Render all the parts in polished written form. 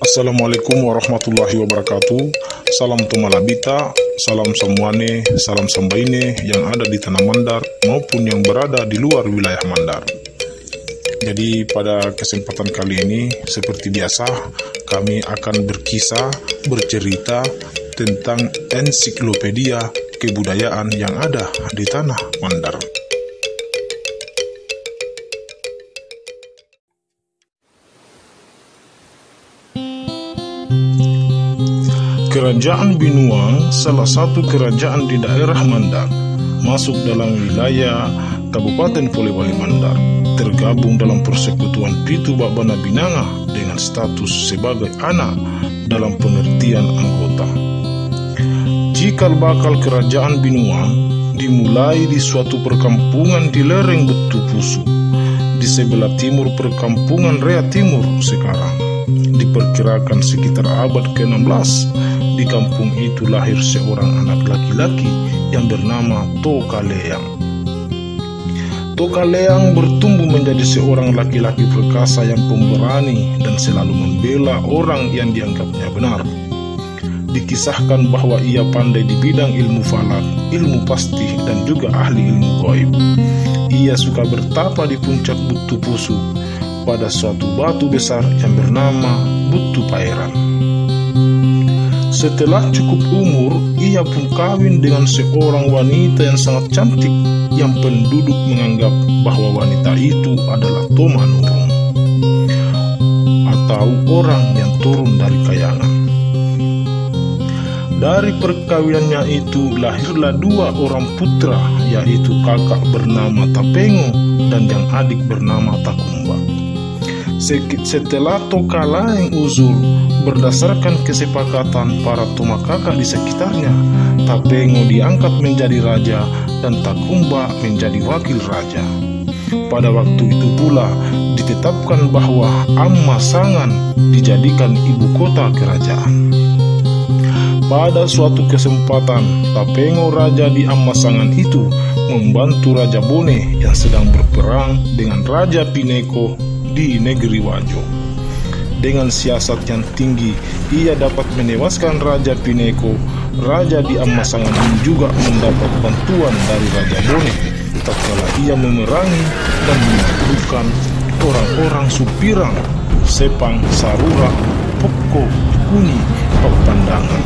Assalamualaikum warahmatullahi wabarakatuh. Salam Tumalabita, salam semuane, salam sambaine yang ada di tanah Mandar maupun yang berada di luar wilayah Mandar. Jadi pada kesempatan kali ini seperti biasa kami akan bercerita tentang ensiklopedia kebudayaan yang ada di tanah Mandar. Kerajaan Binuang salah satu kerajaan di daerah Mandar, masuk dalam wilayah Kabupaten Polewali Mandar, tergabung dalam persekutuan Pitu Babana Binanga dengan status sebagai anak dalam pengertian anggota. Cikal bakal kerajaan Binuang dimulai di suatu perkampungan di lereng Butu Pusu, di sebelah timur perkampungan Rea Timur sekarang. Diperkirakan sekitar abad ke-16, di kampung itu lahir seorang anak laki-laki yang bernama Toka Leang. Toka Leang bertumbuh menjadi seorang laki-laki perkasa yang pemberani dan selalu membela orang yang dianggapnya benar. Dikisahkan bahwa ia pandai di bidang ilmu falak, ilmu pasti, dan juga ahli ilmu gaib. Ia suka bertapa di puncak Butu Pusu pada suatu batu besar yang bernama Butu Pairan. Setelah cukup umur, ia pun kawin dengan seorang wanita yang sangat cantik, yang penduduk menganggap bahwa wanita itu adalah Toma Nurung, atau orang yang turun dari kayangan. Dari perkawinannya itu lahirlah dua orang putra, yaitu kakak bernama Tapengo dan yang adik bernama Takumba. Setelah Toka Leang uzur, berdasarkan kesepakatan para Toma kakak di sekitarnya, Tapengo diangkat menjadi raja dan Takumba menjadi wakil raja. Pada waktu itu pula ditetapkan bahwa Ammasangan dijadikan ibu kota kerajaan. Pada suatu kesempatan, Tapengo raja di Ammasangan itu membantu Raja Bone yang sedang berperang dengan Raja Pineko di negeri Wajo. Dengan siasat yang tinggi, ia dapat menewaskan Raja Pineko. Raja di Ammasangan ini juga mendapat bantuan dari Raja Bone tatkala ia memerangi dan menaklukkan orang-orang Supirang, Sepang, Sarura, Pokko, Kuni, Papandangan.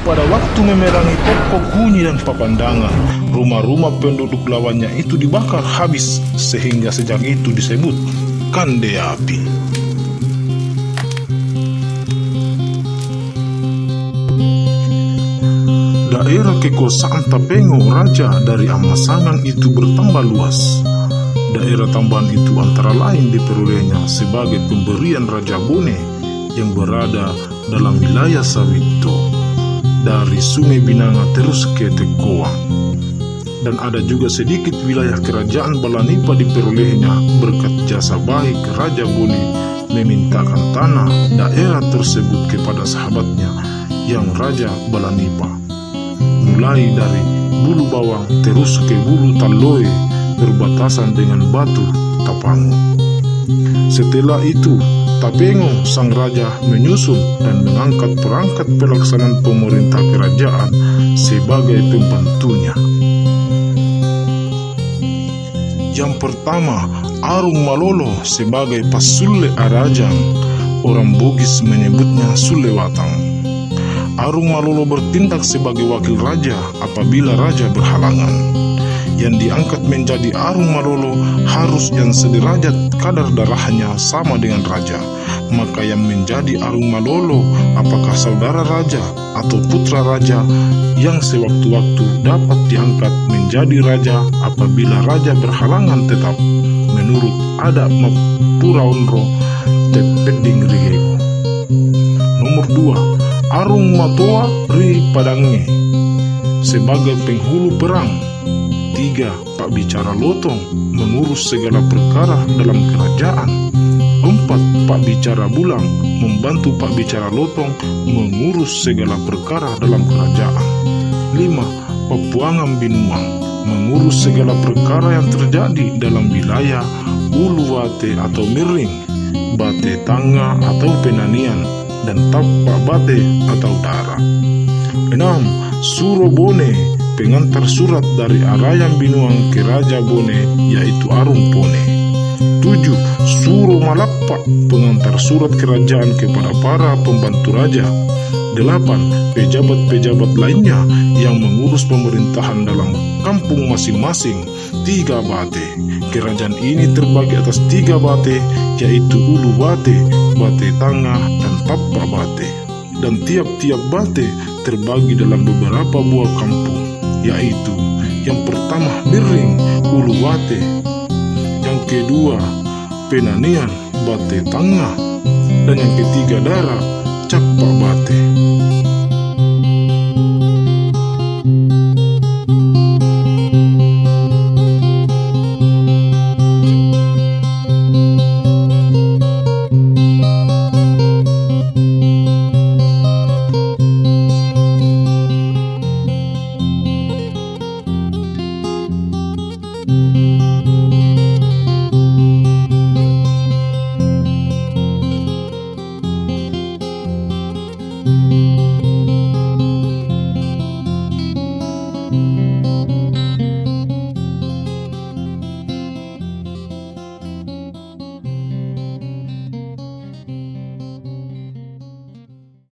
Pada waktu memerangi Pokko, Kuni, dan Papandangan, rumah-rumah penduduk lawannya itu dibakar habis, sehingga sejak itu disebut Kande Api. Daerah kekuasaan Tapengo raja dari Ammasangan itu bertambah luas. Daerah tambahan itu antara lain diperolehnya sebagai pemberian Raja Bone yang berada dalam wilayah Sawito, dari Sungai Binanga terus ke Tekoang. Dan ada juga sedikit wilayah kerajaan Balanipa diperolehnya berkat jasa baik Raja Bone memintakan tanah daerah tersebut kepada sahabatnya yang Raja Balanipa, mulai dari Bulu Bawang terus ke Bulu Taloe berbatasan dengan Batu Tapango. Setelah itu Tapengo sang raja menyusun dan mengangkat perangkat pelaksanaan pemerintah kerajaan sebagai pembantunya. Yang pertama, Arung Malolo sebagai Pasule Arajang, orang Bugis menyebutnya Sulewatang. Arung Malolo bertindak sebagai wakil raja apabila raja berhalangan. Yang diangkat menjadi Arung Malolo harus yang sederajat kadar darahnya sama dengan raja. Maka yang menjadi Arung Malolo apakah saudara raja atau putra raja yang sewaktu-waktu dapat diangkat menjadi raja apabila raja berhalangan tetap menurut adat Mapuraunro Tepeding Rigego. Nomor 2, Arung Matoa Ri Padange sebagai penghulu perang. 3, Pak Bicara Lotong mengurus segala perkara dalam kerajaan. 4, Pak Bicara Bulang membantu Pak Bicara Lotong mengurus segala perkara dalam kerajaan. 5, Papuangan Binuang mengurus segala perkara yang terjadi dalam wilayah Uluwate atau Miring, Bate Tanga atau Penanian, dan Tapak Bate atau Dara. 6. Suro Bone, pengantar surat dari Arayam Binuang ke Raja Bone, yaitu Arum Pone. 7. Suro Malappa, pengantar surat kerajaan kepada para pembantu raja. 8. Pejabat-pejabat lainnya yang mengurus pemerintahan dalam kampung masing-masing. 3 bate. Kerajaan ini terbagi atas 3 bate, yaitu Ulu Bate, Bate Tangah, dan Tapak Bate. Dan tiap-tiap bate terbagi dalam beberapa buah kampung, yaitu yang pertama Miring, Ulu Bate, yang kedua Penanian, Bate Tangah, dan yang ketiga Dara, Capak Bate.